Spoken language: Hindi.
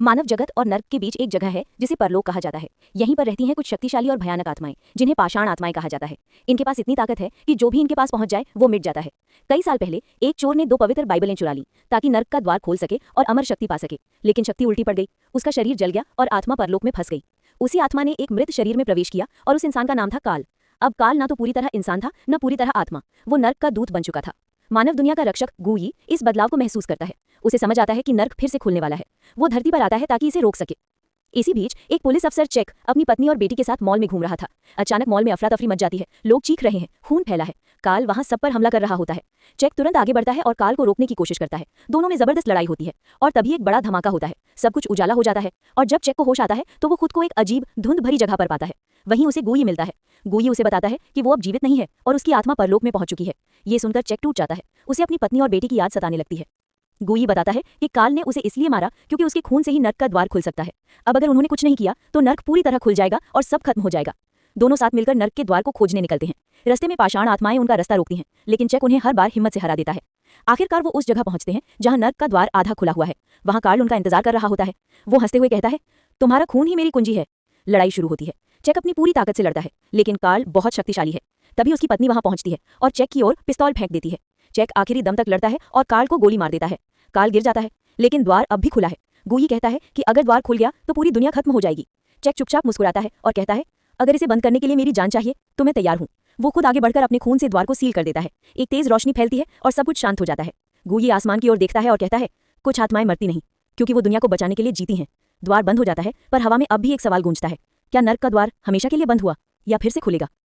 मानव जगत और नर्क के बीच एक जगह है जिसे परलोक कहा जाता है। यहीं पर रहती हैं कुछ शक्तिशाली और भयानक आत्माएं जिन्हें पाषाण आत्माएं कहा जाता है। इनके पास इतनी ताकत है कि जो भी इनके पास पहुंच जाए वो मिट जाता है। कई साल पहले एक चोर ने 2 पवित्र बाइबलें चुरा ली ताकि नर्क का द्वार खोल सके और अमर शक्ति पा सके, लेकिन शक्ति उल्टी पड़ गई। उसका शरीर जल गया और आत्मा परलोक में फंस गई। उसी आत्मा ने एक मृत शरीर में प्रवेश किया और उस इंसान का नाम था काल। अब काल ना तो पूरी तरह इंसान था न पूरी तरह आत्मा, वो नर्क का दूत बन चुका था। मानव दुनिया का रक्षक गूई इस बदलाव को महसूस करता है। उसे समझ आता है कि नर्क फिर से खुलने वाला है। वो धरती पर आता है ताकि इसे रोक सके। इसी बीच एक पुलिस अफसर चेक अपनी पत्नी और बेटी के साथ मॉल में घूम रहा था। अचानक मॉल में अफरा तफरी मच जाती है। लोग चीख रहे हैं, खून फैला है। काल वहां सब पर हमला कर रहा होता है। चेक तुरंत आगे बढ़ता है और काल को रोकने की कोशिश करता है। दोनों में जबरदस्त लड़ाई होती है और तभी एक बड़ा धमाका होता है। सब कुछ उजाला हो जाता है और जब चेक को होश आता है तो वो खुद को एक अजीब धुंध भरी जगह पर पाता है। वहीं उसे गूई मिलता है। गूई उसे बताता है कि वो अब जीवित नहीं है और उसकी आत्मा परलोक में पहुंच चुकी है। ये सुनकर चेक टूट जाता है। उसे अपनी पत्नी और बेटी की याद सताने लगती है। गूई बताता है कि काल ने उसे इसलिए मारा क्योंकि उसके खून से ही नर्क का द्वार खुल सकता है। अब अगर उन्होंने कुछ नहीं किया तो नर्क पूरी तरह खुल जाएगा और सब खत्म हो जाएगा। दोनों साथ मिलकर नर्क के द्वार को खोजने निकलते हैं। रास्ते में पाषाण आत्माएं उनका रास्ता रोकती हैं, लेकिन चेक उन्हें हर बार हिम्मत से हरा देता है। आखिरकार वो उस जगह पहुंचते हैं जहां नर्क का द्वार आधा खुला हुआ है। वहां कार्ल उनका इंतजार कर रहा होता है। वो हंसते हुए कहता है, तुम्हारा खून ही मेरी कुंजी है। लड़ाई शुरू होती है। चेक अपनी पूरी ताकत से लड़ता है, लेकिन कार्ल बहुत शक्तिशाली है। तभी उसकी पत्नी वहां पहुंचती है और चेक की ओर पिस्तौल फेंक देती है। चेक आखिरी दम तक लड़ता है और कार्ल को गोली मार देता है। कार्ल गिर जाता है, लेकिन द्वार अब भी खुला है। गूई कहता है कि अगर द्वार खुल गया तो पूरी दुनिया खत्म हो जाएगी। चेक चुपचाप मुस्कुराता है और कहता है, अगर इसे बंद करने के लिए मेरी जान चाहिए तो मैं तैयार हूं। वो खुद आगे बढ़कर अपने खून से द्वार को सील कर देता है। एक तेज रोशनी फैलती है और सब कुछ शांत हो जाता है। गूई आसमान की ओर देखता है और कहता है, कुछ आत्माएं मरती नहीं, क्योंकि वो दुनिया को बचाने के लिए जीती हैं। द्वार बंद हो जाता है, पर हवा में अब भी एक सवाल गूंजता है, क्या नर्क का द्वार हमेशा के लिए बंद हुआ या फिर से खुलेगा?